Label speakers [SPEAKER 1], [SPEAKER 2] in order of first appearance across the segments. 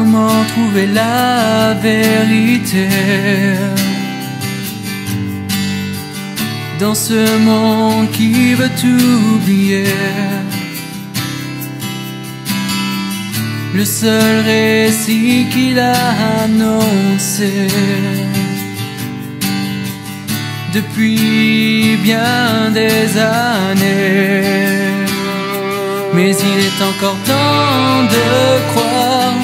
[SPEAKER 1] comment trouver la vérité dans ce monde qui veut tout oublier? Le seul récit qu'il a annoncé depuis bien des années. Mais il est encore temps de croire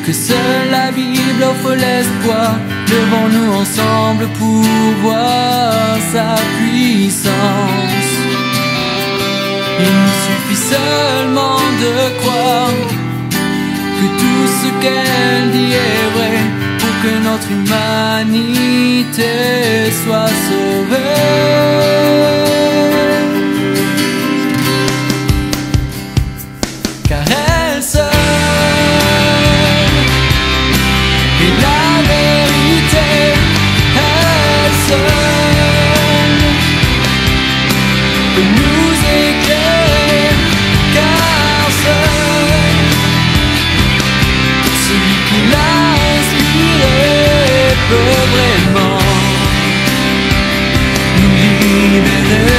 [SPEAKER 1] que seule la Bible offre l'espoir. Levons-nous ensemble pour voir sa puissance. Il nous suffit seulement de croire que tout ce qu'elle dit est vrai pour que notre humanité soit sauvée. Car elle seule est la vérité, elle seule peut nous éclairer, car seul celui qui l'a inspiré peut vraiment nous libérer.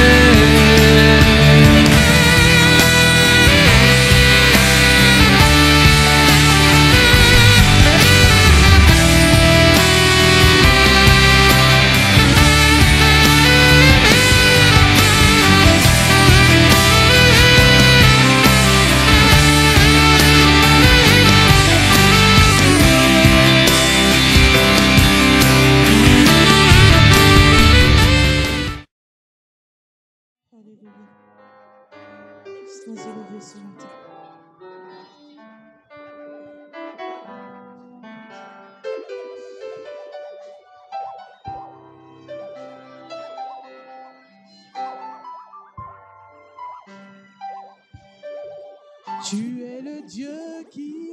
[SPEAKER 2] Tu es le Dieu qui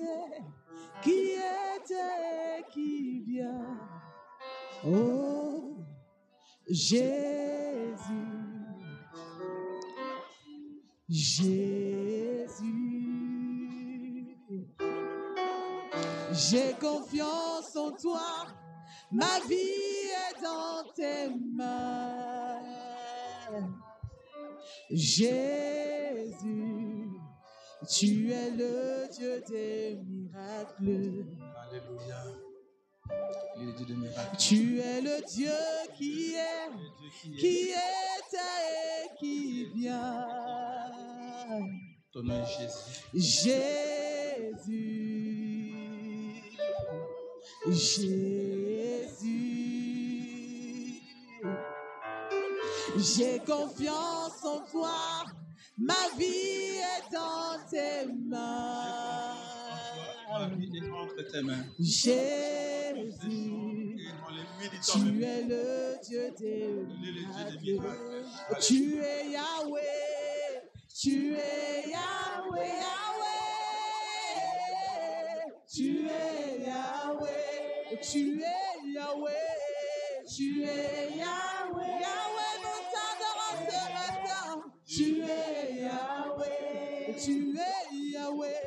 [SPEAKER 2] était, qui vient. Oh, Jésus, Jésus, j'ai confiance en toi, ma vie est dans tes mains. Jésus, tu es le Dieu des miracles.
[SPEAKER 3] Alléluia. Il est le Dieu des miracles.
[SPEAKER 2] Tu es le Dieu qui était et qui vient.
[SPEAKER 3] Ton nom est Jésus.
[SPEAKER 2] Jésus, j'ai confiance en toi, ma vie est dans tes mains.
[SPEAKER 3] Ma vie est entre tes mains.
[SPEAKER 2] Jésus, tu es le Dieu des miracles. Tu es Yahweh, tu es Yahweh, Yahweh. Tu es Yahweh, tu es Yahweh, tu es Yahweh, Yahweh, nous t'adorons ce matin. Tu es Yahweh, tu es Yahweh,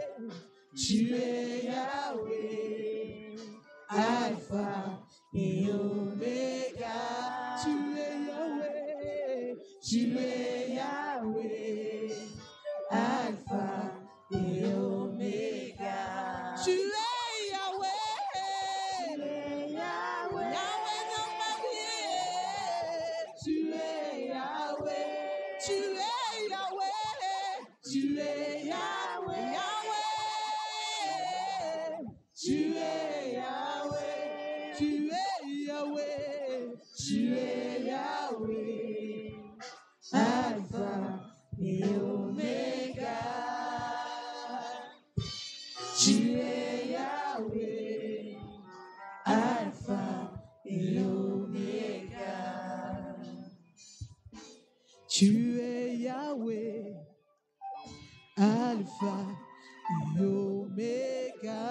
[SPEAKER 2] tu es Yahweh, Alpha et Omega. Tu es Yahweh, tu es Yahweh, Alpha et Omega. Tu es Yahweh, Yahweh, Yahweh dans ma vie. Tu es Yahweh, tu es Yahweh, tu es Yahweh, Yahweh. Tu es Yahweh, tu es Yahweh, tu es Yahweh, Alpha et Omega. Tu es Yahweh, Alpha et Omega. Tu es Yahweh, Alpha et Omega.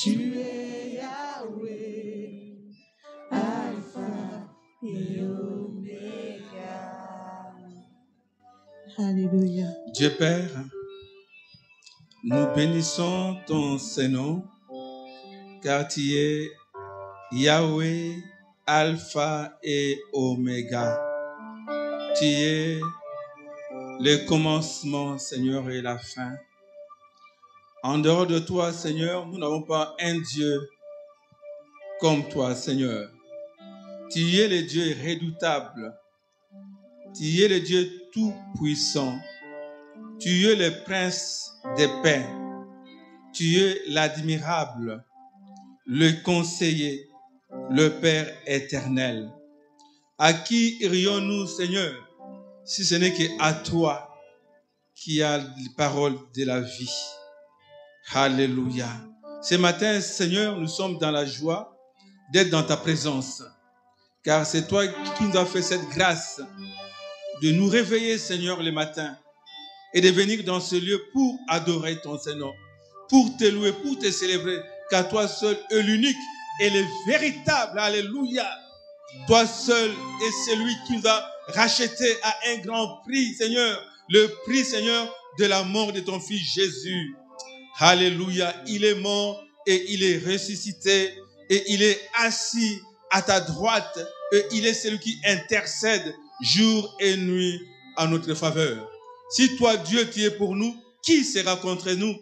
[SPEAKER 2] Tu es Yahweh, Alpha et Omega. Alléluia.
[SPEAKER 3] Dieu Père, Nous bénissons ton Saint-Nom, car tu es Yahweh, Alpha et Oméga. Tu es le commencement, Seigneur, et la fin. En dehors de toi, Seigneur, nous n'avons pas un Dieu comme toi, Seigneur. Tu es le Dieu redoutable. Tu es le Dieu tout-puissant. Tu es le prince des paix. Tu es l'admirable, le conseiller, le Père éternel. À qui irions-nous, Seigneur, si ce n'est qu'à toi qui as les paroles de la vie? Alléluia. Ce matin, Seigneur, nous sommes dans la joie d'être dans ta présence, car c'est toi qui nous as fait cette grâce de nous réveiller, Seigneur, le matin et de venir dans ce lieu pour adorer ton Seigneur, pour te louer, pour te célébrer, car toi seul est l'unique et le véritable. Alléluia. Toi seul est celui qui nous a rachetés à un grand prix, Seigneur, le prix, Seigneur, de la mort de ton Fils Jésus. Alléluia. Il est mort et il est ressuscité et il est assis à ta droite et il est celui qui intercède jour et nuit en notre faveur. Si toi, Dieu, tu es pour nous, qui sera contre nous?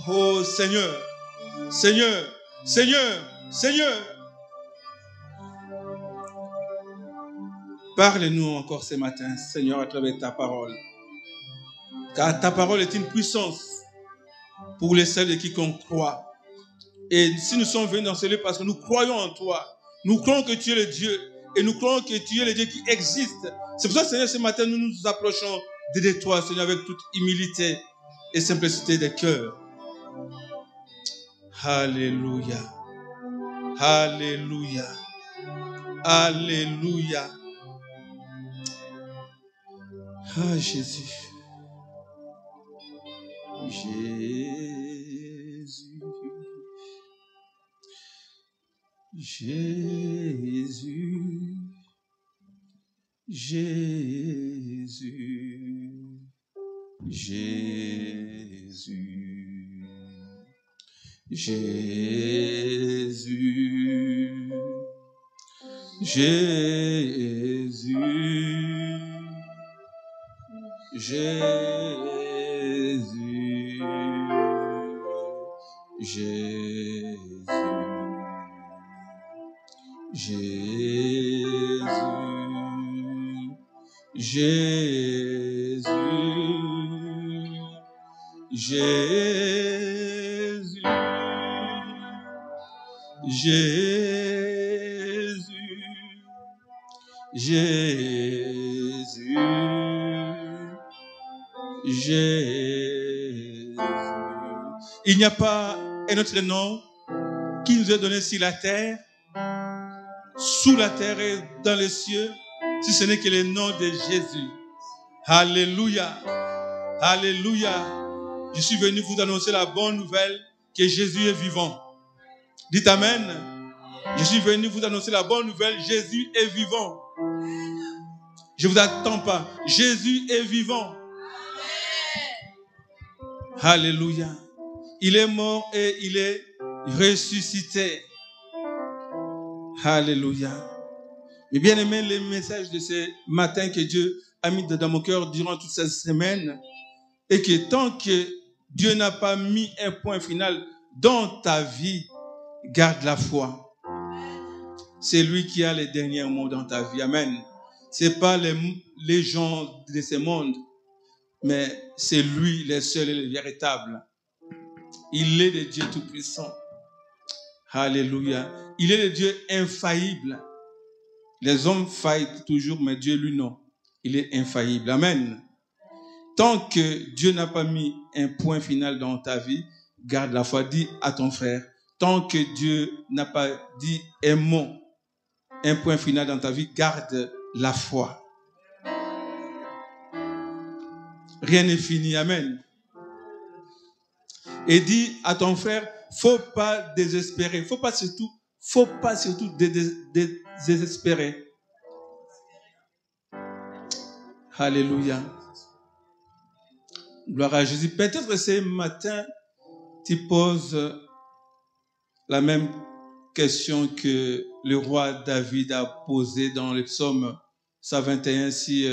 [SPEAKER 3] Oh Seigneur, Seigneur, Seigneur, Seigneur. Parle-nous encore ce matin, Seigneur, à travers ta parole. Car ta parole est une puissance pour les seuls de quiconque croit. Et si nous sommes venus dans ce lieu parce que nous croyons en toi, nous croyons que tu es le Dieu et nous croyons que tu es le Dieu qui existe. C'est pour ça, Seigneur, ce matin, nous nous approchons de toi, Seigneur, avec toute humilité et simplicité de cœur. Alléluia. Alléluia. Alléluia. Ah, Jésus. Jésus. Jésus. Jésus. Jésus. Jésus. Jésus. Jésus. Jésus. Jésus. Jésus. Jésus. Jésus. Jésus. Jésus. Il n'y a pas un autre nom qui nous est donné sur la terre, sous la terre et dans les cieux, si ce n'est que le nom de Jésus. Alléluia. Alléluia. Je suis venu vous annoncer la bonne nouvelle que Jésus est vivant. Dites Amen. Je suis venu vous annoncer la bonne nouvelle. Jésus est vivant. Je ne vous attends pas. Jésus est vivant. Alléluia. Il est mort et il est ressuscité. Alléluia. Mais bien aimé, le message de ce matin que Dieu a mis dans mon cœur durant toute cette semaine est que tant que Dieu n'a pas mis un point final dans ta vie, garde la foi. C'est lui qui a les derniers mots dans ta vie. Amen. Ce n'est pas les gens de ce monde, mais c'est lui le seul et le véritable. Il est le Dieu tout-puissant. Alléluia. Il est le Dieu infaillible. Les hommes faillent toujours, mais Dieu, lui, non. Il est infaillible. Amen. Tant que Dieu n'a pas mis un point final dans ta vie, garde la foi. Dis à ton frère, tant que Dieu n'a pas dit un mot, un point final dans ta vie, garde la foi. Rien n'est fini. Amen. Et dis à ton frère, faut pas désespérer. Faut pas surtout désespérer. Alléluia. Gloire à Jésus. Peut-être que ce matin, tu poses la même question que le roi David a posée dans le psaume 121. Si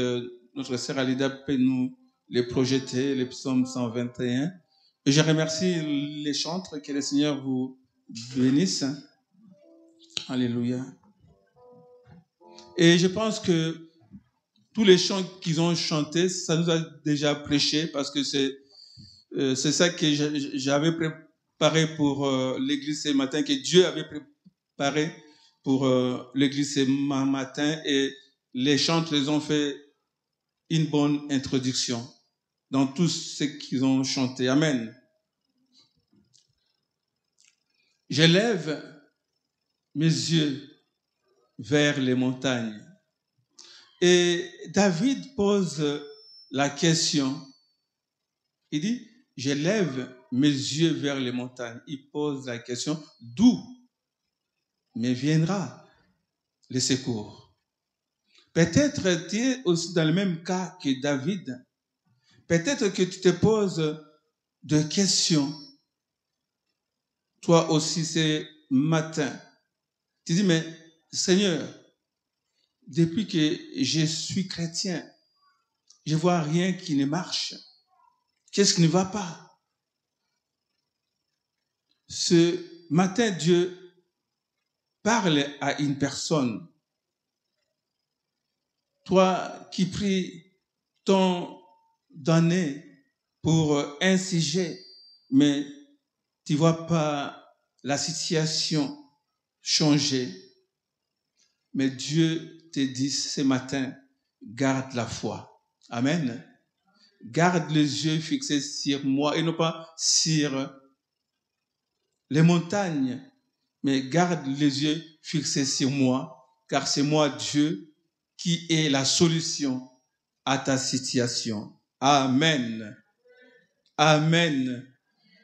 [SPEAKER 3] notre sœur Alida peut nous les projeter, le psaume 121. Et je remercie les chantres, que le Seigneur vous bénisse. Alléluia. Et je pense que tous les chants qu'ils ont chantés, ça nous a déjà prêché, parce que c'est ça que j'avais préparé pour l'église ce matin, que Dieu avait préparé pour l'église ce matin, et les chantres, ils ont fait une bonne introduction dans tout ce qu'ils ont chanté. Amen. J'élève mes yeux vers les montagnes. Et David pose la question. Il dit, j'élève mes yeux vers les montagnes. Il pose la question, d'où me viendra le secours? Peut-être tu es aussi dans le même cas que David. Peut-être que tu te poses des questions. Toi aussi ce matin. Tu dis, mais Seigneur, depuis que je suis chrétien, je vois rien qui ne marche. Qu'est-ce qui ne va pas? Ce matin, Dieu parle à une personne. Toi qui pries tant d'années pour un sujet, mais tu ne vois pas la situation changer. Mais Dieu te dit ce matin, garde la foi. Amen. Garde les yeux fixés sur moi et non pas sur les montagnes, mais garde les yeux fixés sur moi, car c'est moi, Dieu, qui est la solution à ta situation. Amen. Amen.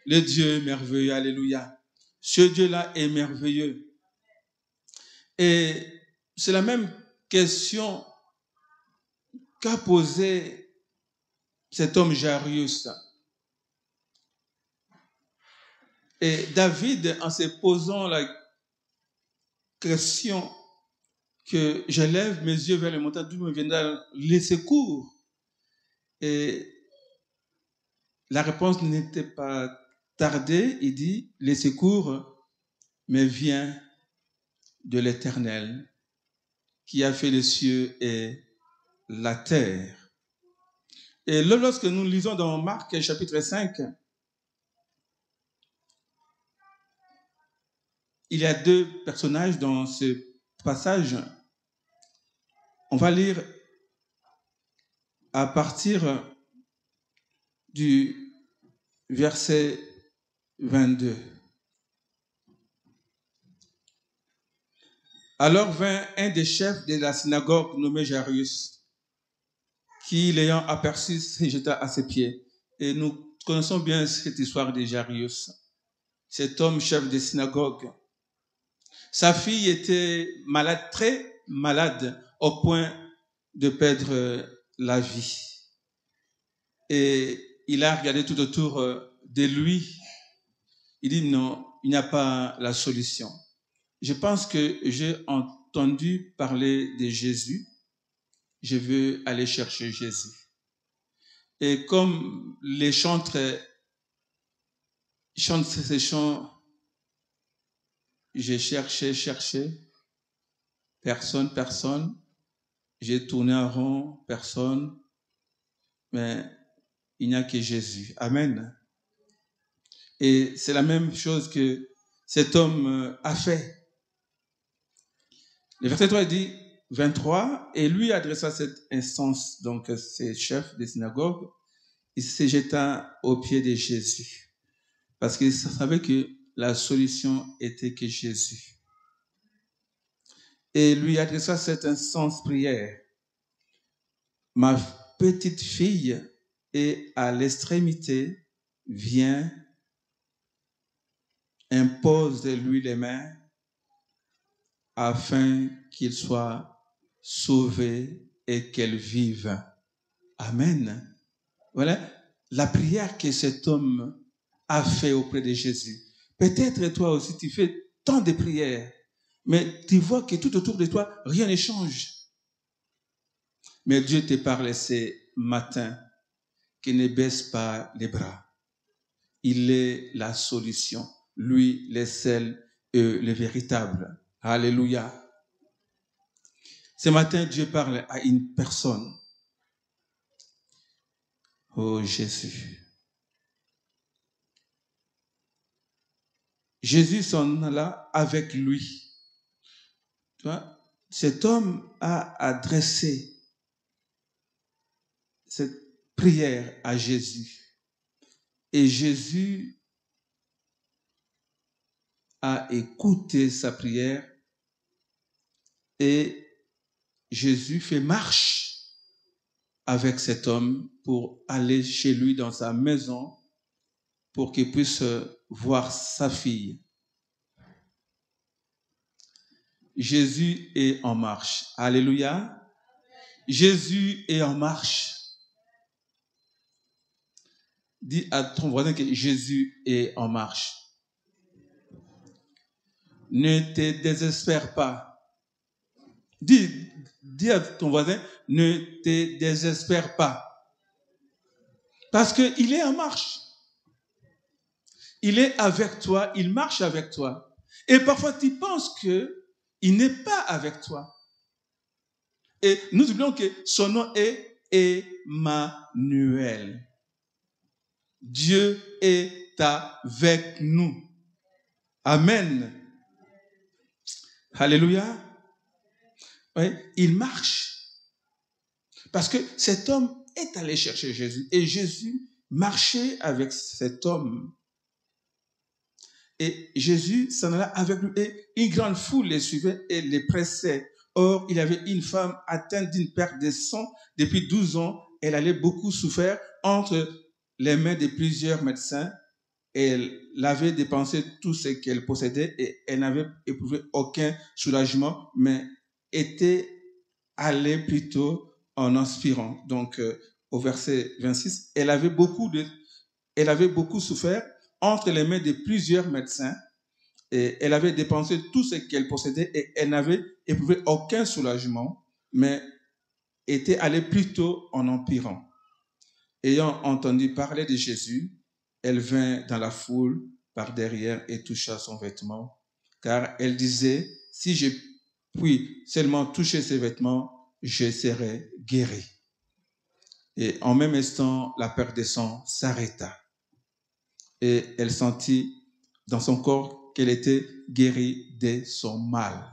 [SPEAKER 3] Le Dieu est merveilleux. Alléluia. Ce Dieu-là est merveilleux. Et c'est la même question qu'a posée cet homme Jarius. Et David, en se posant la question que j'élève mes yeux vers les montagnes, d'où me viendra le secours. Et la réponse n'était pas tardée. Il dit, le secours me vient de l'Éternel, qui a fait les cieux et la terre. Et lorsque nous lisons dans Marc chapitre 5, il y a deux personnages dans ce passage. On va lire à partir du verset 22. Alors vint un des chefs de la synagogue nommé Jarius, qui, l'ayant aperçu, se jeta à ses pieds. Et nous connaissons bien cette histoire de Jarius, cet homme chef de synagogue. Sa fille était malade, très malade, au point de perdre la vie. Et il a regardé tout autour de lui. Il dit non, il n'y a pas la solution. Je pense que j'ai entendu parler de Jésus. Je veux aller chercher Jésus. Et comme les chantres chantent ces chants, j'ai cherché, personne. J'ai tourné en rond, personne. Mais il n'y a que Jésus. Amen. Et c'est la même chose que cet homme a fait. Le verset 3 dit, 23, et lui adressa cette instance, donc ces chefs des synagogues, il se jeta aux pieds de Jésus. Parce qu'il savait que la solution était que Jésus. Et lui adressa cette instance prière. Ma petite fille est à l'extrémité, viens, impose-lui les mains afin qu'il soit sauvé et qu'elle vive. Amen. Voilà. la prière que cet homme a fait auprès de Jésus. Peut-être toi aussi, tu fais tant de prières, mais tu vois que tout autour de toi, rien ne change. Mais Dieu te parle ce matin, que ne baisse pas les bras. Il est la solution. Lui, le seul et le véritable. Alléluia. Ce matin, Dieu parle à une personne. Oh Jésus. Jésus s'en alla avec lui. Tu vois, cet homme a adressé cette prière à Jésus. Et Jésus a écouté sa prière et Jésus fait marche avec cet homme pour aller chez lui dans sa maison pour qu'il puisse voir sa fille. Jésus est en marche. Alléluia. Jésus est en marche. Dis à ton voisin que Jésus est en marche. Ne te désespère pas. Dis à ton voisin, ne te désespère pas. Parce qu'il est en marche. Il est avec toi, il marche avec toi. Et parfois tu penses qu'il n'est pas avec toi. Et nous oublions que son nom est Emmanuel. Dieu est avec nous. Amen. Alléluia. Oui, il marche. Parce que cet homme est allé chercher Jésus. Et Jésus marchait avec cet homme. Et Jésus s'en alla avec lui. Et une grande foule les suivait et les pressait. Or, il y avait une femme atteinte d'une perte de sang depuis 12 ans. Elle allait beaucoup souffrir entre les mains de plusieurs médecins. Elle avait dépensé tout ce qu'elle possédait et elle n'avait éprouvé aucun soulagement, mais était allée plutôt en inspirant. Donc, au verset 26, elle avait beaucoup souffert entre les mains de plusieurs médecins et elle avait dépensé tout ce qu'elle possédait et elle n'avait éprouvé aucun soulagement, mais était allée plutôt en empirant. Ayant entendu parler de Jésus, elle vint dans la foule par derrière et toucha son vêtement, car elle disait, si je puis seulement toucher ses vêtements, je serai guérie. Et en même instant, la perte de sang s'arrêta. Et elle sentit dans son corps qu'elle était guérie de son mal.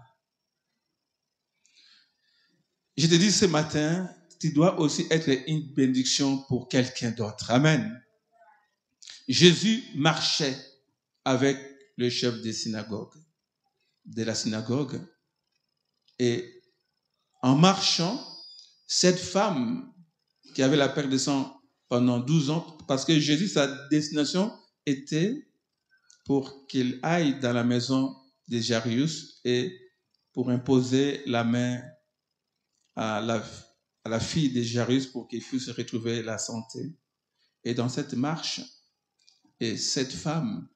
[SPEAKER 3] Je te dis ce matin, tu dois aussi être une bénédiction pour quelqu'un d'autre. Amen. Jésus marchait avec le chef de la synagogue. Et en marchant, cette femme qui avait la perte de sang pendant 12 ans, parce que Jésus, sa destination était pour qu'il aille dans la maison de Jairus et pour imposer la main à la fille de Jairus pour qu'il puisse retrouver la santé. Et dans cette marche, et cette femme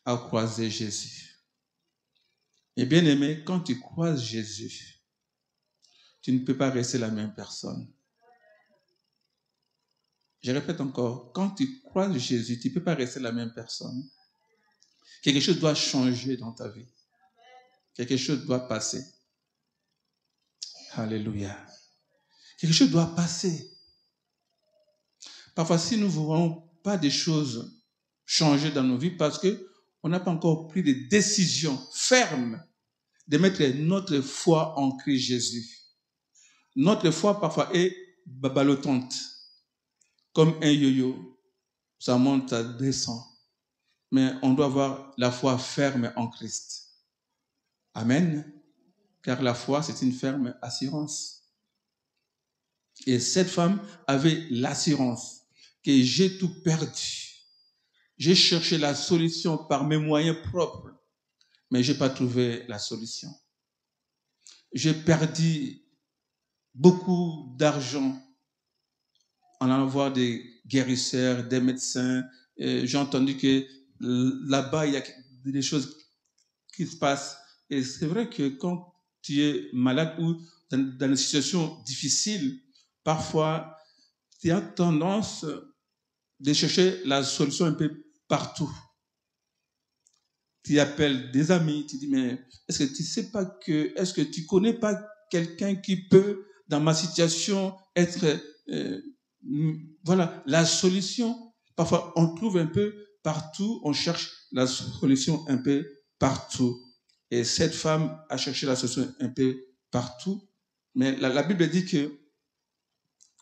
[SPEAKER 3] a croisé Jésus. Et bien aimé, quand tu croises Jésus, tu ne peux pas rester la même personne. Je répète encore, quand tu croises Jésus, tu ne peux pas rester la même personne. Quelque chose doit changer dans ta vie. Quelque chose doit passer. Alléluia. Quelque chose doit passer. Parfois, si nous ne voyons pas des choses changer dans nos vies parce qu'on n'a pas encore pris des décisions fermes de mettre notre foi en Christ Jésus. Notre foi, parfois, est ballottante. Comme un yo-yo. Ça monte, ça descend. Mais on doit avoir la foi ferme en Christ. Amen. Car la foi, c'est une ferme assurance. Et cette femme avait l'assurance que j'ai tout perdu. J'ai cherché la solution par mes moyens propres, mais je n'ai pas trouvé la solution. J'ai perdu beaucoup d'argent en allant voir des guérisseurs, des médecins. J'ai entendu que là-bas, il y a des choses qui se passent. Et c'est vrai que quand tu es malade ou dans une situation difficile, parfois, tu as tendance de chercher la solution un peu partout. Tu appelles des amis, tu dis, mais est-ce que tu sais pas que, est-ce que tu connais pas quelqu'un qui peut, dans ma situation, être, voilà, la solution. Parfois, on trouve un peu partout, on cherche la solution un peu partout. Et cette femme a cherché la solution un peu partout. Mais la Bible dit que,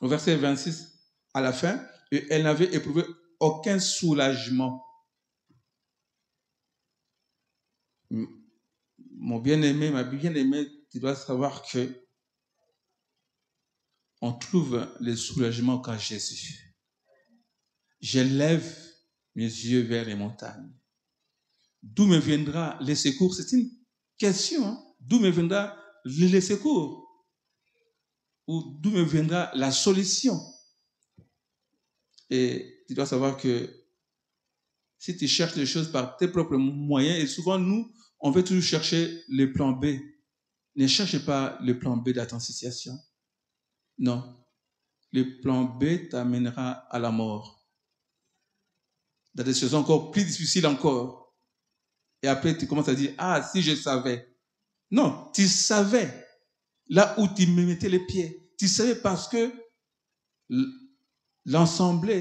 [SPEAKER 3] au verset 26, à la fin, elle n'avait éprouvé aucun soulagement. Mon bien-aimé, ma bien-aimée, tu dois savoir que on trouve le soulagement quand Jésus. Je lève mes yeux vers les montagnes. D'où me viendra le secours? C'est une question. Hein? D'où me viendra le secours? Ou d'où me viendra la solution? Et tu dois savoir que si tu cherches les choses par tes propres moyens, et souvent nous, on veut toujours chercher le plan B. Ne cherche pas le plan B dans ton situation. Non. Le plan B t'amènera à la mort. Dans des situations encore plus difficiles encore. Et après, tu commences à dire, ah, si je savais. Non, tu savais là où tu me mettais les pieds. Tu savais parce que l'ensemble,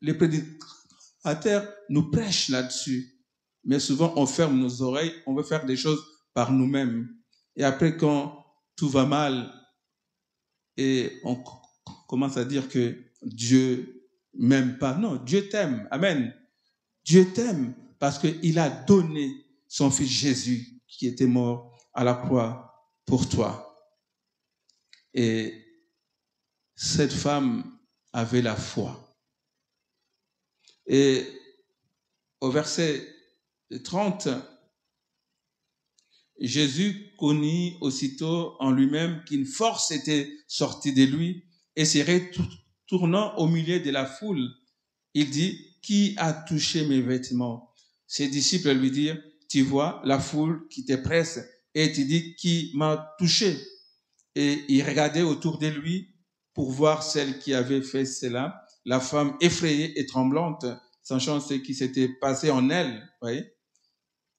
[SPEAKER 3] les prédicateurs nous prêchent là-dessus. Mais souvent, on ferme nos oreilles, on veut faire des choses par nous-mêmes. Et après, quand tout va mal, et on commence à dire que Dieu m'aime pas. Non, Dieu t'aime. Amen. Dieu t'aime parce qu'il a donné son fils Jésus qui était mort à la croix pour toi. Et cette femme avait la foi. Et au verset 30, Jésus connut aussitôt en lui-même qu'une force était sortie de lui et se retournant au milieu de la foule, il dit, qui a touché mes vêtements? Ses disciples lui dirent, tu vois la foule qui te presse et tu dis, qui m'a touché? Et il regardait autour de lui pour voir celle qui avait fait cela. La femme effrayée et tremblante, sachant ce qui s'était passé en elle, voyez,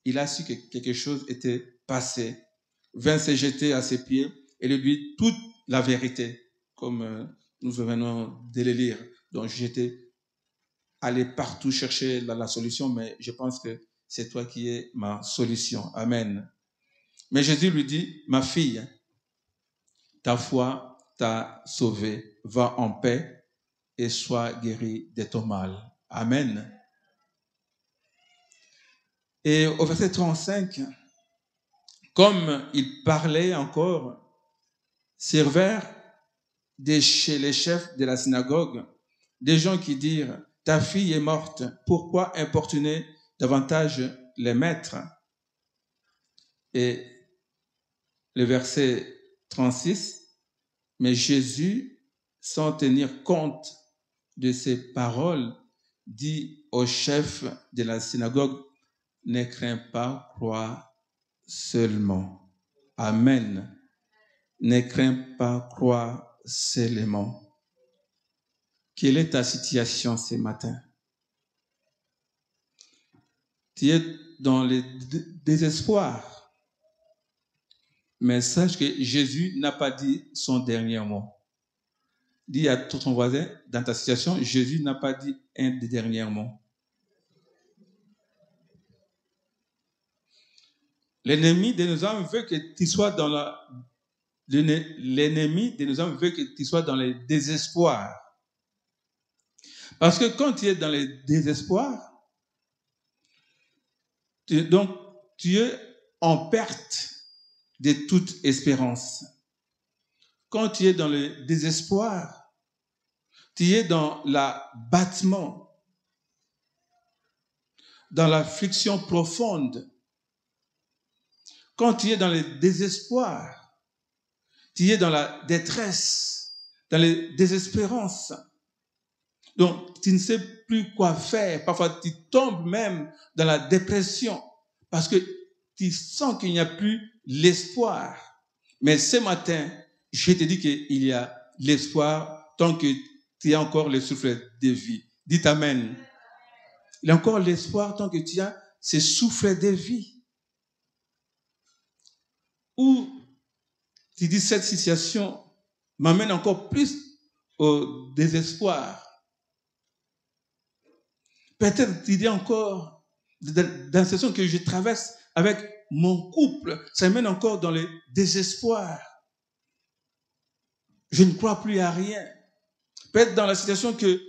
[SPEAKER 3] il a su que quelque chose était passé, vint se jeter à ses pieds et lui dit toute la vérité, comme nous venons de le lire. Donc j'étais allé partout chercher la solution, mais je pense que c'est toi qui es ma solution. Amen. Mais Jésus lui dit, ma fille, ta foi t'a sauvée, va en paix et sois guérie de ton mal. Amen. Et au verset 35, comme il parlait encore, servèrent chez les chefs de la synagogue des gens qui dirent, ta fille est morte, pourquoi importuner davantage les maîtres? Et le verset 36, mais Jésus, sans tenir compte de ces paroles, dit au chef de la synagogue, ne crains pas, crois seulement. Amen. Ne crains pas, crois seulement. Quelle est ta situation ce matin? Tu es dans le désespoir. Mais sache que Jésus n'a pas dit son dernier mot. Dis à ton voisin, dans ta situation, Jésus n'a pas dit un des derniers mots. L'ennemi de nos âmes veut que tu sois dans l'ennemi de nos âmes veut que tu sois dans le désespoir. Parce que quand tu es dans le désespoir, donc tu es en perte de toute espérance. Quand tu es dans le désespoir, tu es dans l'abattement, dans l'affliction profonde. Quand tu es dans le désespoir, tu es dans la détresse, dans la désespérance. Donc, tu ne sais plus quoi faire. Parfois, tu tombes même dans la dépression parce que tu sens qu'il n'y a plus l'espoir. Mais ce matin, je te dis qu'il y a l'espoir tant que tu as encore le souffle de vie. Dites Amen. Il y a encore l'espoir tant que tu as ce souffle de vie. Ou tu dis cette situation m'amène encore plus au désespoir. Peut-être tu dis encore dans la situation que je traverse avec mon couple, ça mène encore dans le désespoir. Je ne crois plus à rien. Peut-être dans la situation que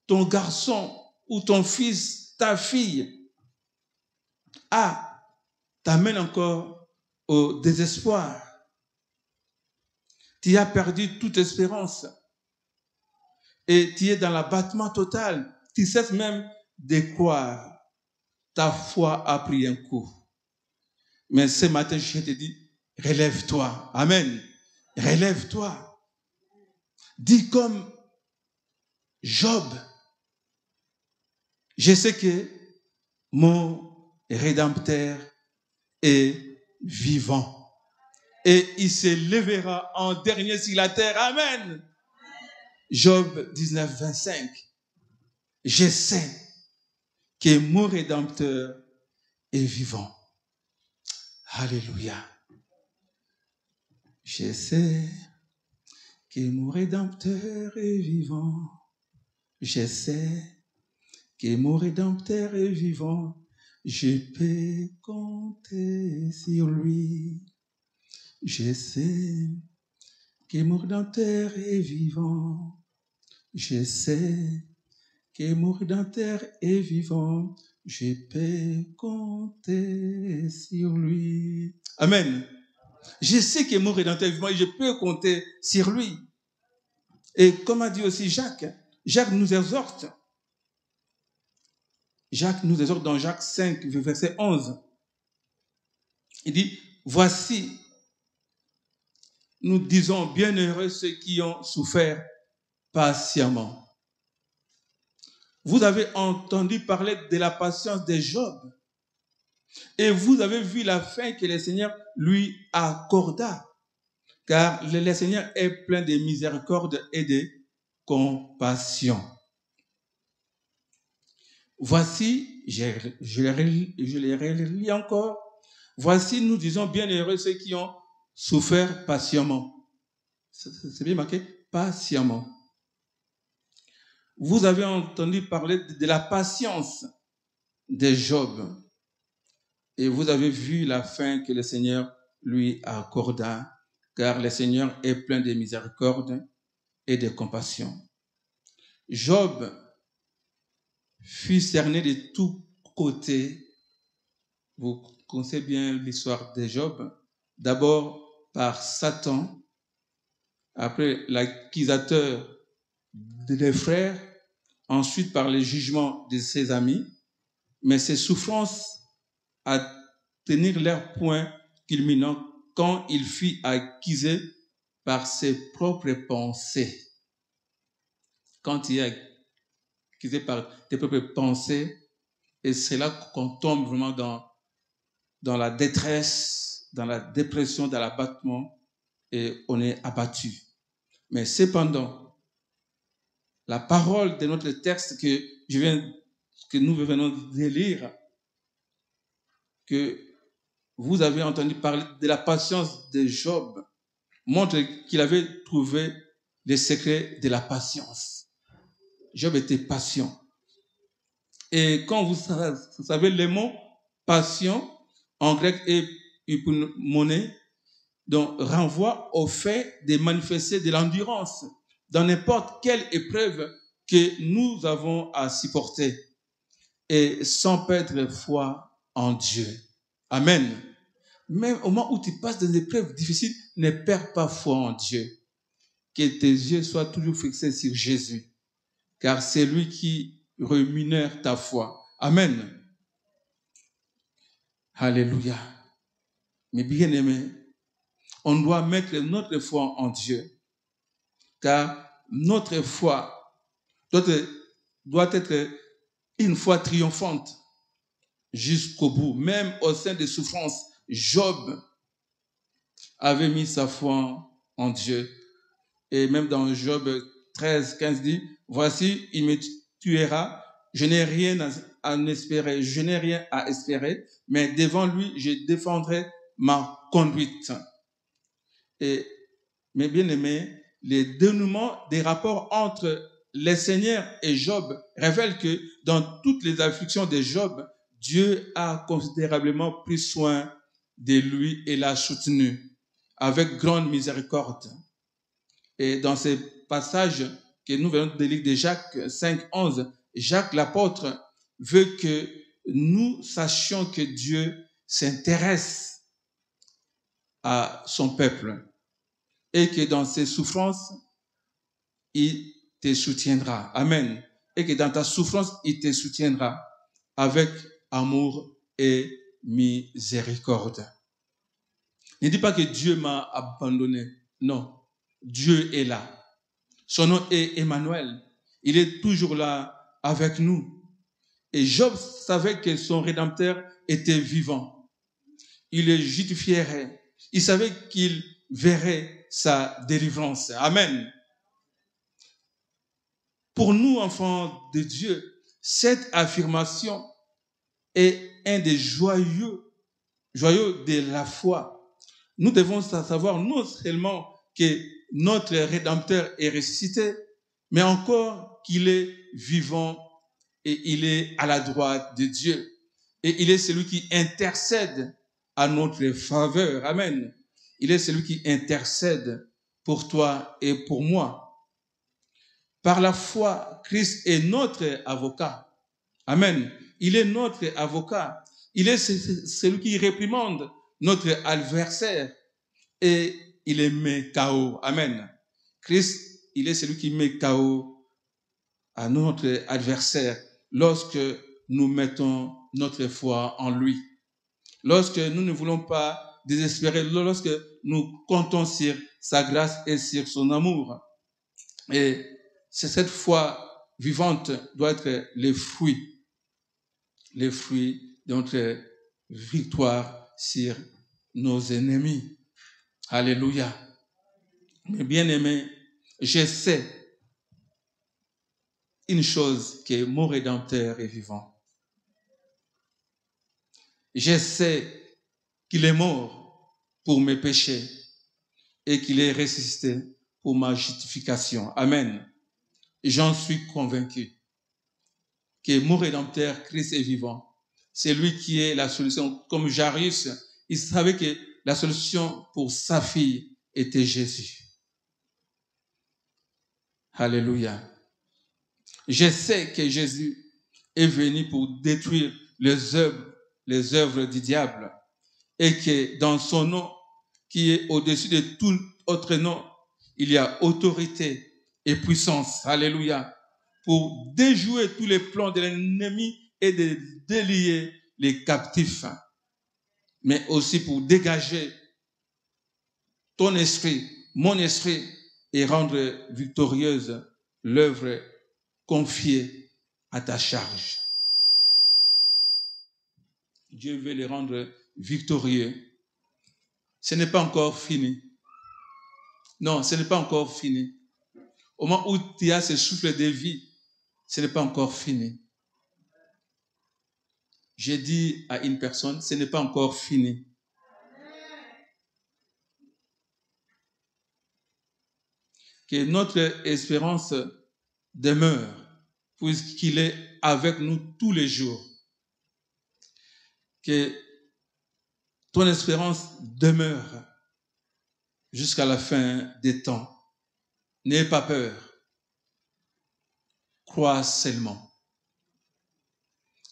[SPEAKER 3] ton garçon ou ton fils, ta fille, t'amène encore au désespoir. Tu as perdu toute espérance et tu es dans l'abattement total. Tu cesses même de croire. Ta foi a pris un coup. Mais ce matin, je te dis, relève-toi. Amen. Relève-toi. Dis comme Job, je sais que mon Rédempteur est vivant. Et il se lèvera en dernier sur la terre. Amen. Job 19, 25. Je sais que mon Rédempteur est vivant. Alléluia. Je sais que mon Rédempteur est vivant. Je sais que mon Rédempteur est vivant. Je peux compter sur lui. Je sais que mon Rédempteur est vivant. Je sais que mon Rédempteur est vivant. Je peux compter sur lui. Amen. Je sais que mon Rédempteur est vivant et je peux compter sur lui. Et comme a dit aussi Jacques, Jacques nous exhorte. Jacques nous exhorte dans Jacques 5, verset 11. Il dit, voici, nous disons bienheureux ceux qui ont souffert patiemment. Vous avez entendu parler de la patience de Job et vous avez vu la fin que le Seigneur lui accorda, car le Seigneur est plein de miséricorde et de compassion. Voici, je les relis encore, voici, nous disons bienheureux ceux qui ont souffert patiemment. C'est bien marqué, patiemment. Vous avez entendu parler de la patience de Job et vous avez vu la fin que le Seigneur lui accorda, car le Seigneur est plein de miséricorde et de compassion. Job fut cerné de tous côtés. Vous connaissez bien l'histoire de Job. D'abord par Satan, après l'accusateur des frères, ensuite par les jugements de ses amis, mais ses souffrances atteignirent leur point culminant quand il fut accusé par ses propres pensées. Quand il est accusé par tes propres pensées, et c'est là qu'on tombe vraiment dans la détresse, dans la dépression, dans l'abattement, et on est abattu. Mais cependant, la parole de notre texte que nous venons de lire, que vous avez entendu parler de la patience de Job, montre qu'il avait trouvé les secrets de la patience. Job était patient. Et quand vous savez le mot patient, en grec est hypomone, donc renvoie au fait de manifester de l'endurance dans n'importe quelle épreuve que nous avons à supporter et sans perdre foi en Dieu. Amen. Même au moment où tu passes des épreuves difficiles, ne perds pas foi en Dieu. Que tes yeux soient toujours fixés sur Jésus, car c'est lui qui rémunère ta foi. Amen. Alléluia. Mais bien aimés, on doit mettre notre foi en Dieu, car notre foi doit être une foi triomphante jusqu'au bout. Même au sein des souffrances, Job avait mis sa foi en Dieu. Et même dans Job 13, 15 dit, « Voici, il me tuera, je n'ai rien à espérer, je n'ai rien à espérer, mais devant lui, je défendrai ma conduite. » Et mes bien-aimés, les dénouements des rapports entre les seigneurs et Job révèlent que dans toutes les afflictions de Job, Dieu a considérablement pris soin de lui et l'a soutenu avec grande miséricorde. Et dans ces passages que nous venons de lire de Jacques 5, 11, Jacques l'apôtre veut que nous sachions que Dieu s'intéresse à son peuple et que dans ses souffrances, il te soutiendra. Amen. Et que dans ta souffrance, il te soutiendra avec amour et miséricorde. Ne dis pas que Dieu m'a abandonné. Non, Dieu est là. Son nom est Emmanuel. Il est toujours là avec nous. Et Job savait que son Rédempteur était vivant. Il le justifierait. Il savait qu'il verrait sa délivrance. Amen. Pour nous, enfants de Dieu, cette affirmation est un des joyaux de la foi. Nous devons savoir non seulement que notre Rédempteur est ressuscité, mais encore qu'il est vivant et il est à la droite de Dieu. Et il est celui qui intercède à notre faveur. Amen. Il est celui qui intercède pour toi et pour moi. Par la foi, Christ est notre avocat. Amen. Il est notre avocat. Il est celui qui réprimande notre adversaire et il les met KO. Amen. Christ, il est celui qui met KO à notre adversaire lorsque nous mettons notre foi en lui. Lorsque nous ne voulons pas désespérer, lorsque nous comptons sur sa grâce et sur son amour. Et c'est cette foi vivante doit être les fruits de notre victoire sur nos ennemis. Alléluia. Mes bien-aimés, je sais une chose, que mon Rédempteur est vivant. Je sais qu'il est mort pour mes péchés et qu'il est ressuscité pour ma justification. Amen. J'en suis convaincu que mon Rédempteur, Christ, est vivant. C'est lui qui est la solution. Comme Jairus, il savait que la solution pour sa fille était Jésus. Alléluia. Je sais que Jésus est venu pour détruire les œuvres du diable et que dans son nom, qui est au-dessus de tout autre nom, il y a autorité et puissance. Alléluia. Pour déjouer tous les plans de l'ennemi et de délier les captifs, mais aussi pour dégager ton esprit, mon esprit, et rendre victorieuse l'œuvre confiée à ta charge. Dieu veut les rendre victorieux. Ce n'est pas encore fini. Non, ce n'est pas encore fini. Au moment où tu as ce souffle de vie, ce n'est pas encore fini. J'ai dit à une personne, ce n'est pas encore fini. Que notre espérance demeure, puisqu'il est avec nous tous les jours. Que ton espérance demeure jusqu'à la fin des temps. N'aie pas peur. Crois seulement.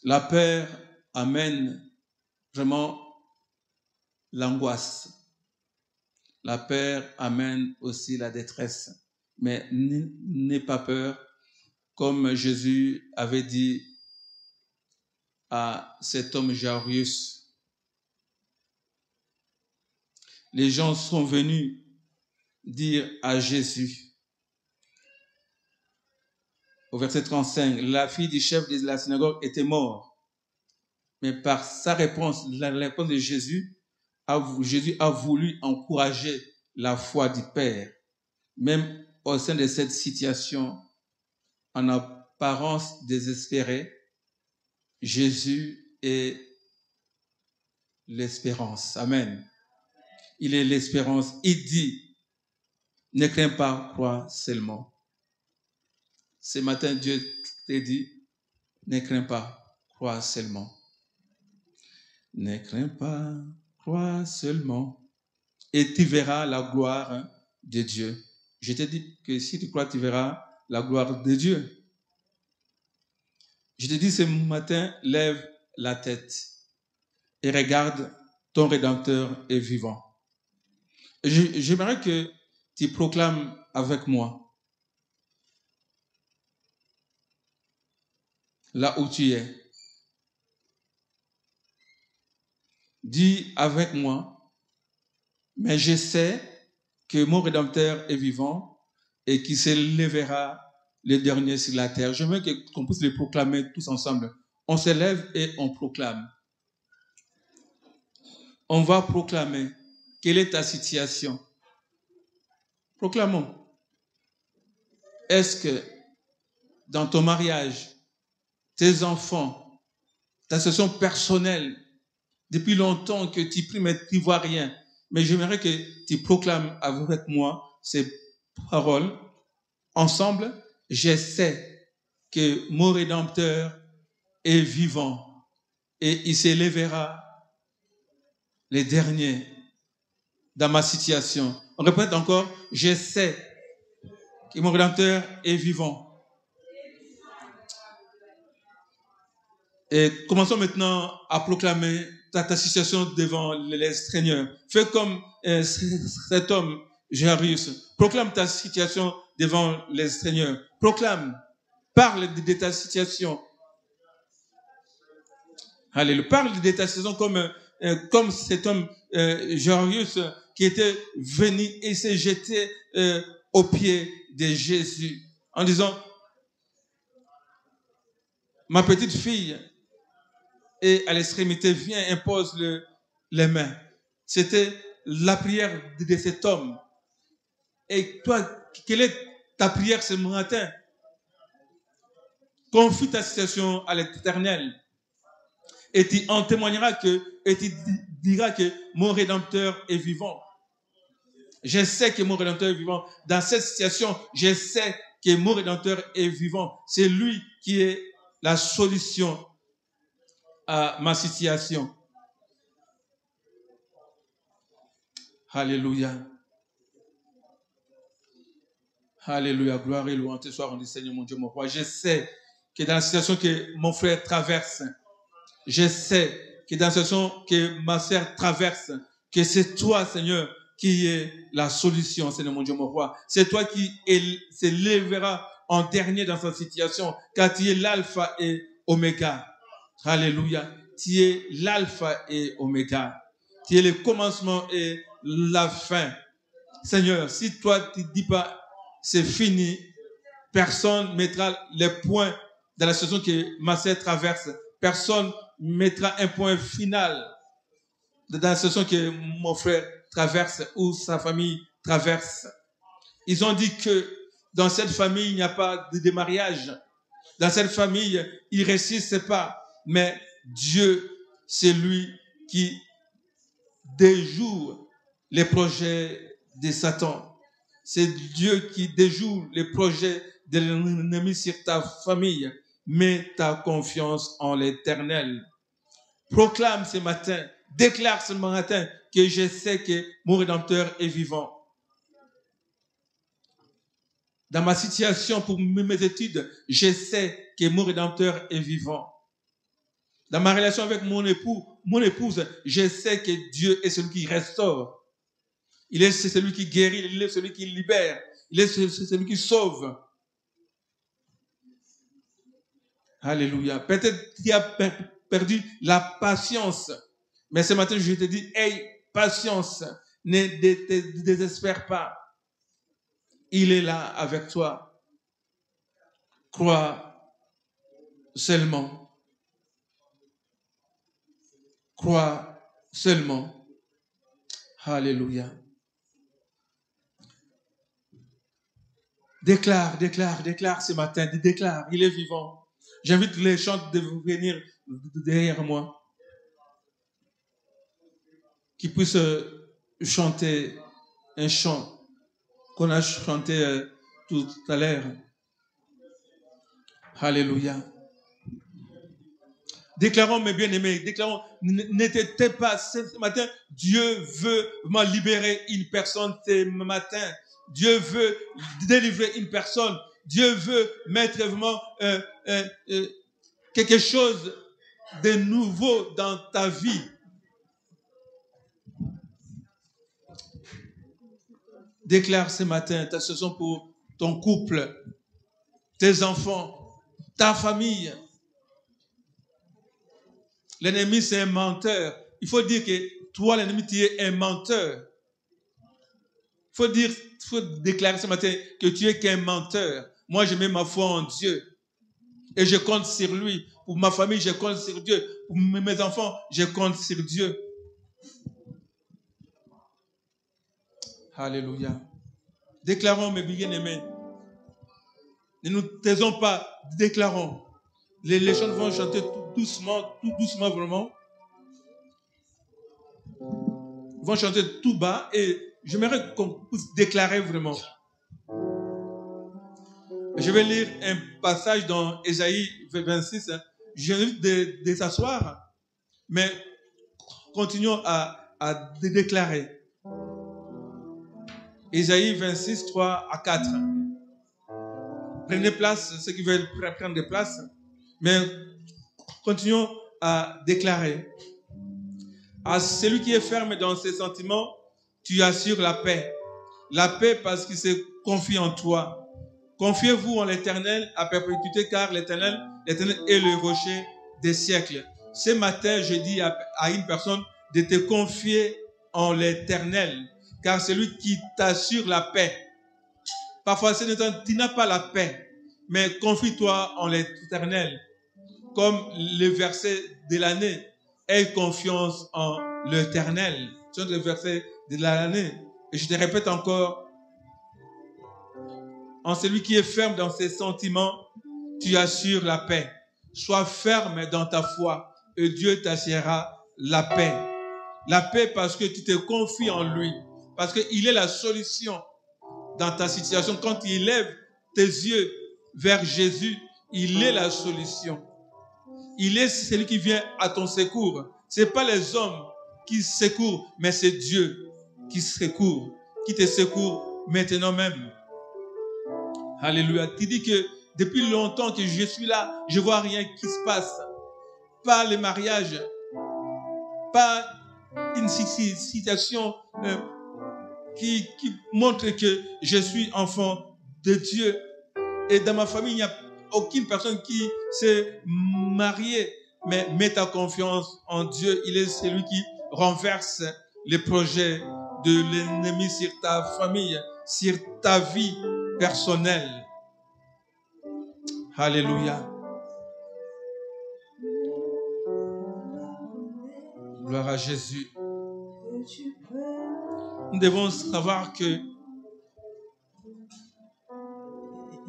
[SPEAKER 3] La peur amène vraiment l'angoisse. La peur amène aussi la détresse. Mais n'aie pas peur, comme Jésus avait dit à cet homme Jairus. Les gens sont venus dire à Jésus, au verset 35, la fille du chef de la synagogue était morte. Mais par sa réponse, la réponse de Jésus a voulu encourager la foi du Père. Même au sein de cette situation, en apparence désespérée, Jésus est l'espérance. Amen. Il est l'espérance. Il dit, ne crains pas, crois seulement. Ce matin, Dieu t'a dit, ne crains pas, crois seulement. Ne crains pas, crois seulement. Et tu verras la gloire de Dieu. Je te dis que si tu crois, tu verras la gloire de Dieu. Je te dis ce matin, lève la tête et regarde, ton Rédempteur est vivant. J'aimerais que tu proclames avec moi, là où tu es. Dis avec moi, mais je sais que mon Rédempteur est vivant et qu'il se lèvera le dernier sur la terre. J'aimerais qu'on puisse le proclamer tous ensemble. On se lève et on proclame. On va proclamer. Quelle est ta situation? Proclamons. Est-ce que dans ton mariage, tes enfants, ta situation personnelle, depuis longtemps que tu pries mais tu ne vois rien, mais j'aimerais que tu proclames avec moi ces paroles. Ensemble, je sais que mon Rédempteur est vivant et il s'élèvera les derniers dans ma situation. On répète encore, je sais que mon Rédempteur est vivant. Et commençons maintenant à proclamer ta situation devant les Seigneurs. Fais comme cet homme, Jairus. Proclame ta situation devant les Seigneurs. Proclame. Parle de ta situation. Alléluia. Parle de ta situation comme cet homme, Jairus, qui était venu et s'est jeté aux pieds de Jésus en disant, ma petite fille est à l'extrémité, viens, impose les mains. C'était la prière de cet homme. Et toi, quelle est ta prière ce matin? Confie ta situation à l'Éternel. Et tu en témoigneras et tu diras que mon Rédempteur est vivant. Je sais que mon Rédempteur est vivant. Dans cette situation, je sais que mon Rédempteur est vivant. C'est lui qui est la solution à ma situation. Alléluia. Alléluia. Gloire et louange. Ce soir, on dit Seigneur mon Dieu, mon roi. Je sais que dans la situation que mon frère traverse, je sais que dans la situation que ma sœur traverse, que c'est toi, Seigneur, qui est la solution, Seigneur mon Dieu, mon roi. C'est toi qui s'élèvera en dernier dans sa situation, car tu es l'alpha et oméga. Alléluia. Tu es l'alpha et oméga. Tu es le commencement et la fin. Seigneur, si toi tu ne dis pas c'est fini, personne ne mettra les points dans la situation que ma sœur traverse. Personne ne mettra un point final dans la situation que mon frère traverse ou sa famille traverse. Ils ont dit que dans cette famille, il n'y a pas de mariage. Dans cette famille, ils ne réussissent pas. Mais Dieu, c'est lui qui déjoue les projets de Satan. C'est Dieu qui déjoue les projets de l'ennemi sur ta famille. Mets ta confiance en l'Éternel. Proclame ce matin, déclare ce matin que je sais que mon Rédempteur est vivant. Dans ma situation pour mes études, je sais que mon Rédempteur est vivant. Dans ma relation avec mon épouse, je sais que Dieu est celui qui restaure. Il est celui qui guérit, il est celui qui libère, il est celui qui sauve. Alléluia. Peut-être qu'il a perdu la patience. Mais ce matin, je te dis, aie patience. Ne te désespère pas. Il est là avec toi. Crois seulement. Crois seulement. Alléluia. Déclare ce matin. Déclare, il est vivant. J'invite les chants de venir derrière moi. Qui puissent chanter un chant qu'on a chanté tout à l'heure. Alléluia. Déclarons, mes bien-aimés, déclarons, n'était pas ce matin, Dieu veut vraiment libérer une personne ce matin. Dieu veut délivrer une personne. Dieu veut mettre vraiment quelque chose de nouveau dans ta vie. Déclare ce matin ta saison pour ton couple, tes enfants, ta famille. L'ennemi, c'est un menteur. Il faut dire que toi, l'ennemi, tu es un menteur. Il faut déclarer ce matin que tu es qu'un menteur. Moi, je mets ma foi en Dieu. Et je compte sur lui. Pour ma famille, je compte sur Dieu. Pour mes enfants, je compte sur Dieu. Alléluia. Déclarons, mes bien-aimés. Ne nous taisons pas, déclarons. Les chants vont chanter tout doucement vraiment. Ils vont chanter tout bas et j'aimerais qu'on puisse déclarer vraiment. Je vais lire un passage dans Ésaïe 26. J'invite de s'asseoir, mais continuons à déclarer. Ésaïe 26, 3 à 4. Prenez place, ceux qui veulent prendre des places, mais continuons à déclarer. À celui qui est ferme dans ses sentiments, tu assures la paix. La paix parce qu'il se confie en toi. Confiez-vous en l'Éternel à perpétuité, car l'Éternel est le rocher des siècles. Ce matin, je dis à une personne de te confier en l'Éternel, car c'est lui qui t'assure la paix. Parfois, tu n'as pas la paix, mais confie-toi en l'Éternel. Comme le verset de l'année, aie confiance en l'Éternel. C'est le verset de l'année. Et je te répète encore, en celui qui est ferme dans ses sentiments, tu assures la paix. Sois ferme dans ta foi et Dieu t'assurera la paix. La paix parce que tu te confies en lui. Parce qu'il est la solution dans ta situation. Quand tu lèves tes yeux vers Jésus, il est la solution. Il est celui qui vient à ton secours. Ce n'est pas les hommes qui secourent, mais c'est Dieu qui secourt, qui te secourt maintenant même. Alléluia. Tu dis que depuis longtemps que je suis là, je ne vois rien qui se passe. Pas le mariage, pas une situation qui montre que je suis enfant de Dieu. Et dans ma famille, il n'y a aucune personne qui s'est mariée. Mais mets ta confiance en Dieu. Il est celui qui renverse les projets de l'ennemi sur ta famille, sur ta vie personnelle. Alléluia. Gloire à Jésus. Nous devons savoir que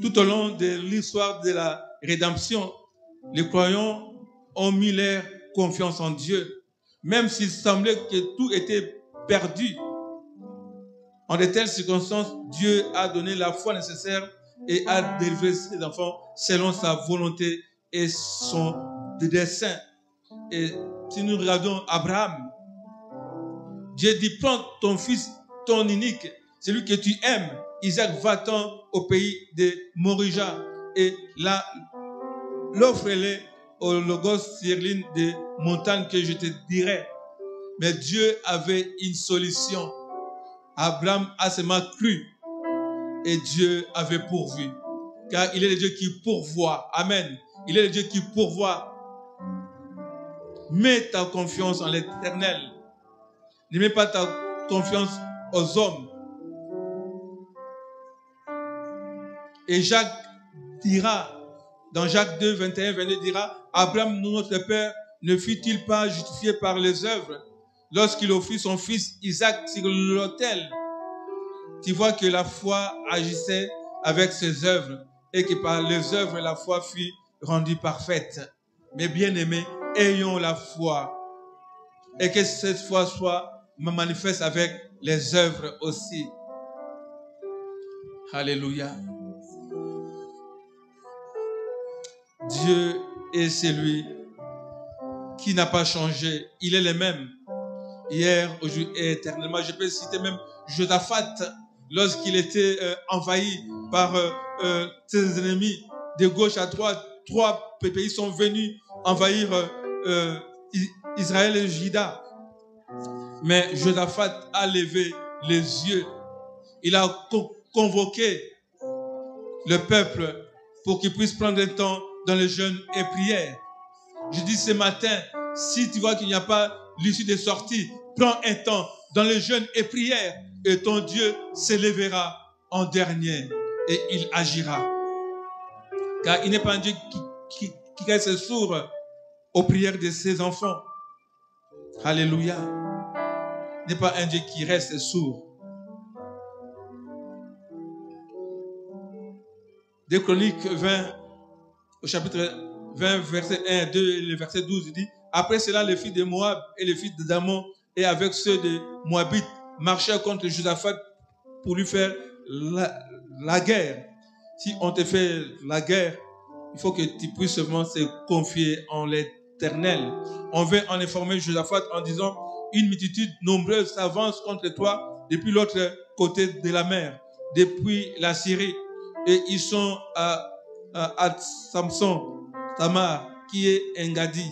[SPEAKER 3] tout au long de l'histoire de la rédemption, les croyants ont mis leur confiance en Dieu. Même s'il semblait que tout était perdu. En de telles circonstances, Dieu a donné la foi nécessaire et a délivré ses enfants selon sa volonté et son dessein. Et si nous regardons Abraham, Dieu dit, prends ton fils, ton unique, celui que tu aimes, Isaac, va-t'en au pays de Morija. Et là, l'offre-les au logos sur l'une des montagnes que je te dirai. Mais Dieu avait une solution. Abraham a seulement cru et Dieu avait pourvu. Car il est le Dieu qui pourvoit. Amen. Il est le Dieu qui pourvoit. Mets ta confiance en l'Éternel. Ne mets pas ta confiance aux hommes. Et Jacques dira Dans Jacques 2, 21, 22 dira, Abraham, notre père, ne fut-il pas justifié par les œuvres lorsqu'il offrit son fils Isaac sur l'autel? Tu vois que la foi agissait avec ses œuvres et que par les œuvres, la foi fut rendue parfaite. Mais bien aimés, ayons la foi et que cette foi soit manifeste avec les œuvres aussi. Alléluia. Dieu est celui qui n'a pas changé. Il est le même. Hier, aujourd'hui et éternellement. Je peux citer même Josaphat lorsqu'il était envahi par ses ennemis de gauche à droite. 3 pays sont venus envahir Israël et Juda. Mais Josaphat a levé les yeux. Il a convoqué le peuple pour qu'il puisse prendre un temps dans le jeûne et prière. Je dis ce matin, si tu vois qu'il n'y a pas l'issue des sorties, prends un temps dans le jeûne et prière et ton Dieu s'élèvera en dernier et il agira. Car il n'est pas un Dieu qui reste sourd aux prières de ses enfants. Alléluia. Il n'est pas un Dieu qui reste sourd. Des Chroniques 20, au chapitre 20, verset 1, 2 et le verset 12, il dit, après cela, les fils de Moab et les fils d'Ammon et avec ceux de Moabites marchèrent contre Josaphat pour lui faire la guerre. Si on te fait la guerre, il faut que tu puisses seulement se confier en l'Éternel. On veut en informer Josaphat en disant, une multitude nombreuse s'avance contre toi depuis l'autre côté de la mer, depuis la Syrie. Et ils sont à Samson, Tamar, qui est Engedi.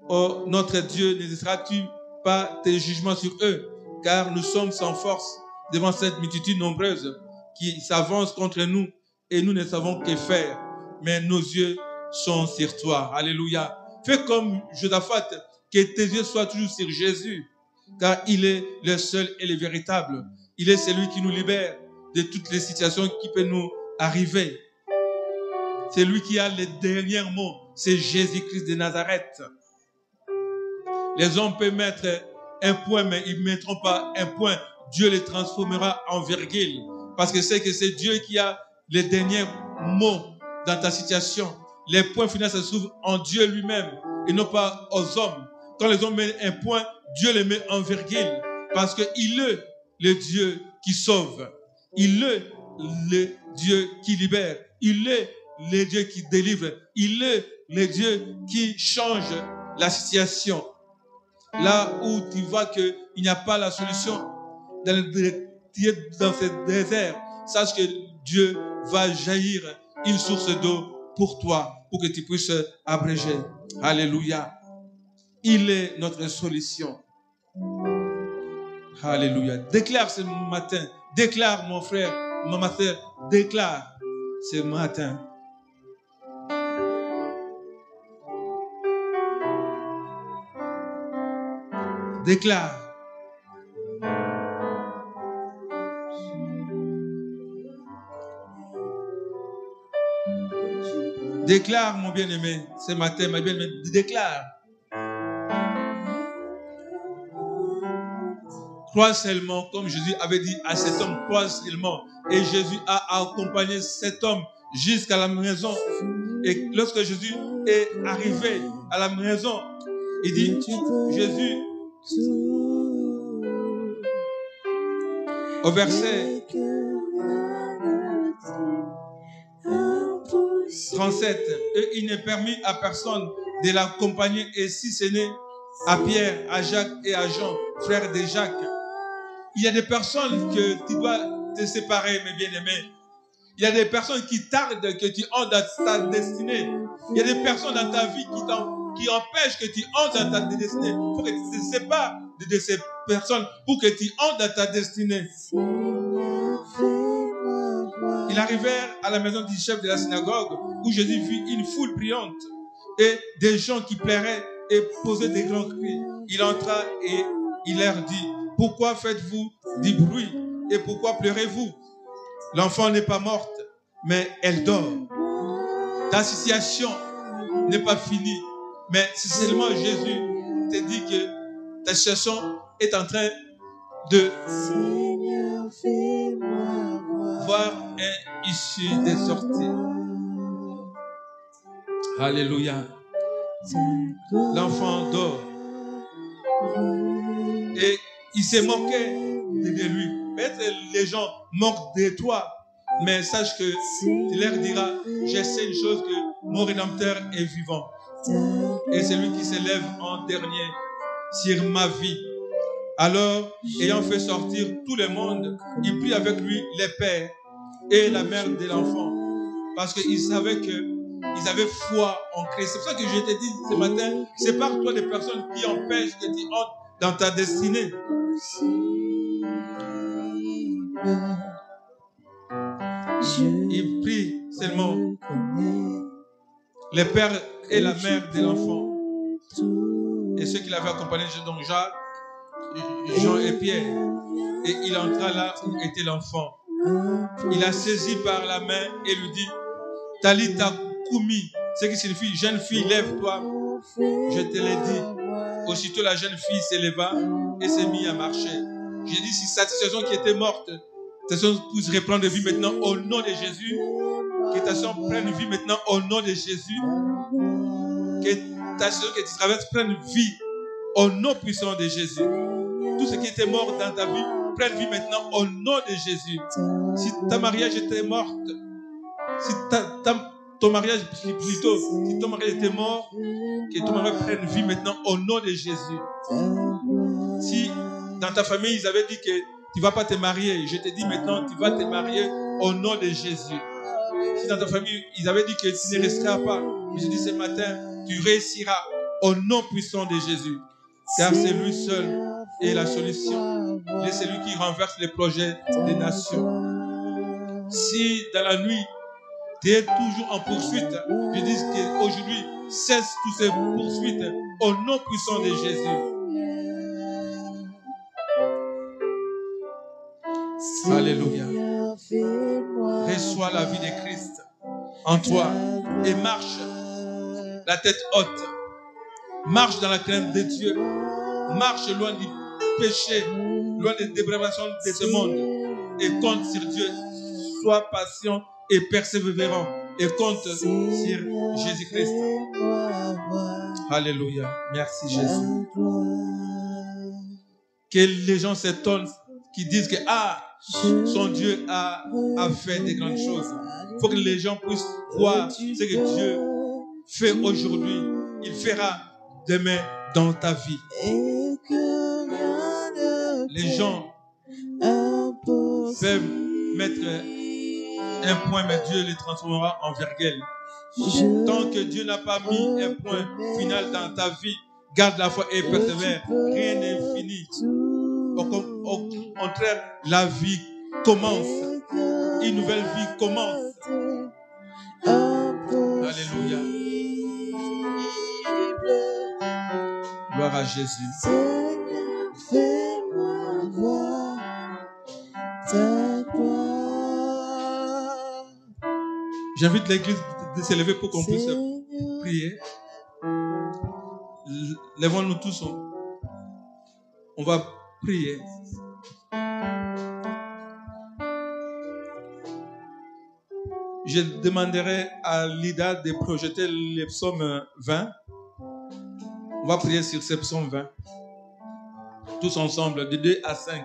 [SPEAKER 3] Oh, notre Dieu, n'hésiteras-tu pas tes jugements sur eux, car nous sommes sans force devant cette multitude nombreuse qui s'avance contre nous et nous ne savons que faire. Mais nos yeux sont sur toi. Alléluia. Fais comme Josaphat, que tes yeux soient toujours sur Jésus, car il est le seul et le véritable. Il est celui qui nous libère de toutes les situations qui peuvent nous arriver. C'est lui qui a les derniers mots. C'est Jésus-Christ de Nazareth. Les hommes peuvent mettre un point, mais ils ne mettront pas un point. Dieu les transformera en virgule. Parce que c'est Dieu qui a les derniers mots dans ta situation. Les points finaux se trouvent en Dieu lui-même et non pas aux hommes. Quand les hommes mettent un point, Dieu les met en virgule. Parce qu'il est le Dieu qui sauve. Il est le Dieu qui libère. Il est le Dieu qui délivre. Il est le Dieu qui change la situation. Là où tu vois qu'il n'y a pas la solution dans ce désert, sache que Dieu va jaillir une source d'eau pour toi, pour que tu puisses abréger. Alléluia. Il est notre solution. Alléluia. Déclare ce matin. Déclare, mon frère, ma sœur. Déclare ce matin. Déclare. Déclare, mon bien-aimé, ce matin, ma bien-aimée, déclare. Crois seulement, comme Jésus avait dit à cet homme, crois seulement. Et Jésus a accompagné cet homme jusqu'à la maison. Et lorsque Jésus est arrivé à la maison, il dit, Jésus, au verset 37, et il n'est permis à personne de l'accompagner, et si ce n'est à Pierre, à Jacques et à Jean, frères de Jacques. Il y a des personnes que tu dois te séparer, mes bien-aimés. Il y a des personnes qui tardent que tu entres dans ta destinée. Il y a des personnes dans ta vie qui empêchent que tu entres dans ta destinée. Il faut que tu te sépares de ces personnes pour que tu entres dans ta destinée. Ils arrivèrent à la maison du chef de la synagogue où Jésus vit une foule priante et des gens qui pleuraient et posaient des grands cris. Il entra et il leur dit, pourquoi faites-vous du bruit et pourquoi pleurez-vous? L'enfant n'est pas morte, mais elle dort. Ta situation n'est pas finie, mais c'est seulement Jésus te dit que ta situation est en train de voir une issue des sorties. Alléluia. L'enfant dort. Et il s'est moqué de lui. Peut-être les gens moquent de toi, mais sache que tu leur diras, je sais une chose, que mon Rédempteur est vivant. Et c'est lui qui s'élève en dernier sur ma vie. Alors, ayant fait sortir tout le monde, il prit avec lui les pères et la mère de l'enfant. Parce qu'ils savaient qu'ils avaient foi en Christ. C'est pour ça que je t'ai dit ce matin, sépare-toi des personnes qui empêchent que tu entres dans ta destinée. Il prit seulement les pères et la mère de l'enfant. Et ceux qui l'avaient accompagné, donc Jacques, Jean et Pierre. Et il entra là où était l'enfant. Il a saisi par la main et lui dit, Talita Koumi, ce qui signifie, jeune fille, lève-toi. Je te l'ai dit. Aussitôt la jeune fille s'éleva et s'est mise à marcher. J'ai dit, si cette situation qui était morte, cette situation puisse reprendre vie maintenant au nom de Jésus. Que ta situation prenne vie maintenant au nom de Jésus. Que ta situation que tu traverses prenne vie au nom puissant de Jésus. Tout ce qui était mort dans ta vie prenne vie maintenant au nom de Jésus. Si ta mariage était morte, si ton mariage plutôt, si ton mariage était mort, que ton mariage prenne vie maintenant au nom de Jésus. Si dans ta famille ils avaient dit que tu ne vas pas te marier, je te dis maintenant tu vas te marier au nom de Jésus. Si dans ta famille ils avaient dit que tu ne resteras pas, je dis ce matin tu réussiras au nom puissant de Jésus. Car c'est lui seul est la solution. Et c'est lui qui renverse les projets des nations. Si dans la nuit, tu es toujours en poursuite, je dis qu'aujourd'hui, cesse toutes ces poursuites au nom puissant de Jésus. Alléluia. Reçois la vie de Christ en toi et marche la tête haute. Marche dans la crainte de Dieu. Marche loin du péché, loin des dépravations de ce monde. Et compte sur Dieu. Sois patient et persévérant. Et compte sur Jésus-Christ. Alléluia. Merci Jésus. Que les gens s'étonnent, qui disent que son Dieu a fait des grandes choses. Il faut que les gens puissent voir ce que Dieu fait aujourd'hui. Il fera demain dans ta vie. Les gens peuvent mettre un point, mais Dieu les transformera en virgule. Tant que Dieu n'a pas mis un point final dans ta vie, garde la foi et persévère. Rien n'est fini. Au contraire, la vie commence. Une nouvelle vie commence. Alléluia. Gloire à Jésus. Fais-moi voir ta gloire. J'invite l'église de s'élever pour qu'on puisse prier. Lèvons-nous tous. On va prier. Je demanderai à Lida de projeter le psaume 20. On va prier sur ce psaume 20. Tous ensemble, de 2 à 5.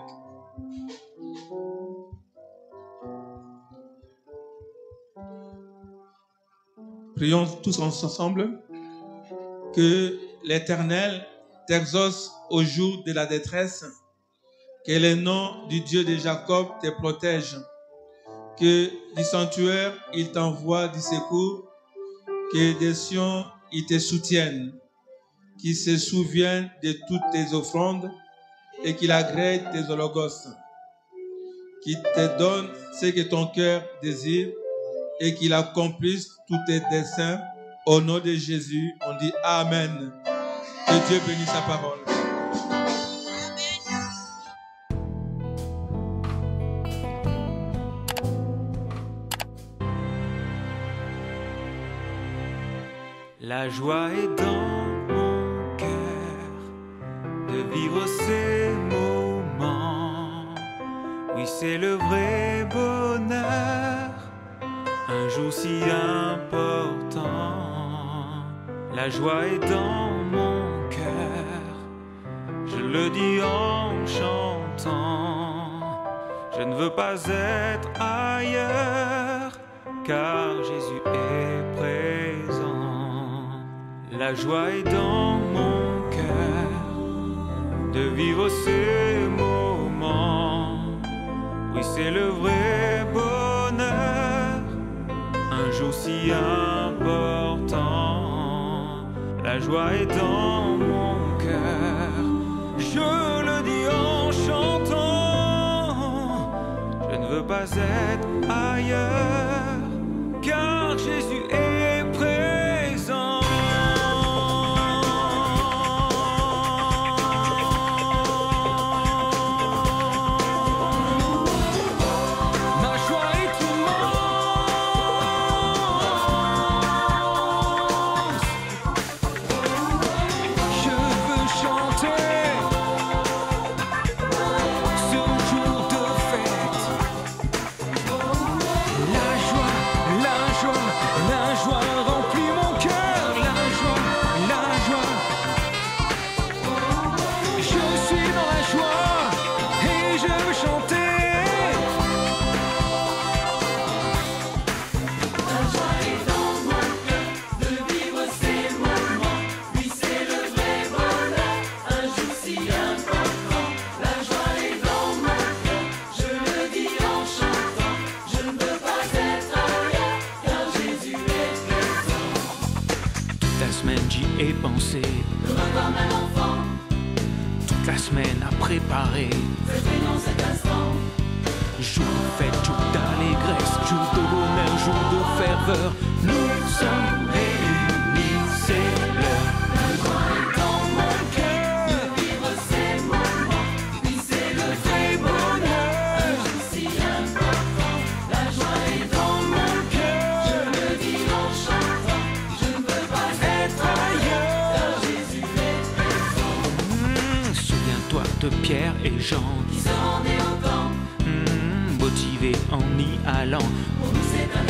[SPEAKER 3] Prions tous ensemble. Que l'Éternel t'exauce au jour de la détresse. Que le nom du Dieu de Jacob te protège. Que du sanctuaire, il t'envoie du secours. Que des cieux, il te soutienne. Qu'il se souvienne de toutes tes offrandes et qu'il agrée tes holocaustes. Qu'il te donne ce que ton cœur désire et qu'il accomplisse tous tes desseins. Au nom de Jésus, on dit Amen. Que Dieu bénisse sa parole.
[SPEAKER 4] La joie est dans mon cœur de vivre ces moments. Oui, c'est le vrai bonheur, un jour si important. La joie est dans mon cœur, je le dis en chantant. Je ne veux pas être ailleurs, car Jésus est présent. La joie est dans mon cœur de vivre ces moments. Oui, c'est le vrai bonheur, un jour si important. La joie est dans mon cœur, je le dis en chantant. Je ne veux pas être ailleurs, car Jésus est présent. Ma joie est immense. Je veux chanter ce jour de fête. La joie, la joie, la joie remplit mon cœur. La joie, la joie. Je suis dans la joie et je veux chanter. Toute la semaine j'y ai pensé,
[SPEAKER 5] Comme un enfant,
[SPEAKER 4] toute la semaine à préparer.
[SPEAKER 5] fêter dans cet instant.
[SPEAKER 4] Jour de fête, jour d'allégresse, jour de bonheur, jour de ferveur. Nous sommes réunis, c'est l'heure.
[SPEAKER 5] La joie est dans mon cœur de vivre ces moments. Oui, c'est le vrai bonheur, si important. La joie est dans mon cœur, je le dis en chantant. Je ne veux pas être ailleurs, car Jésus est présent.
[SPEAKER 4] Souviens-toi de Pierre et Jean,
[SPEAKER 5] Qui se rendait au camp,
[SPEAKER 4] motivés en y allant.
[SPEAKER 5] pour nous c'est un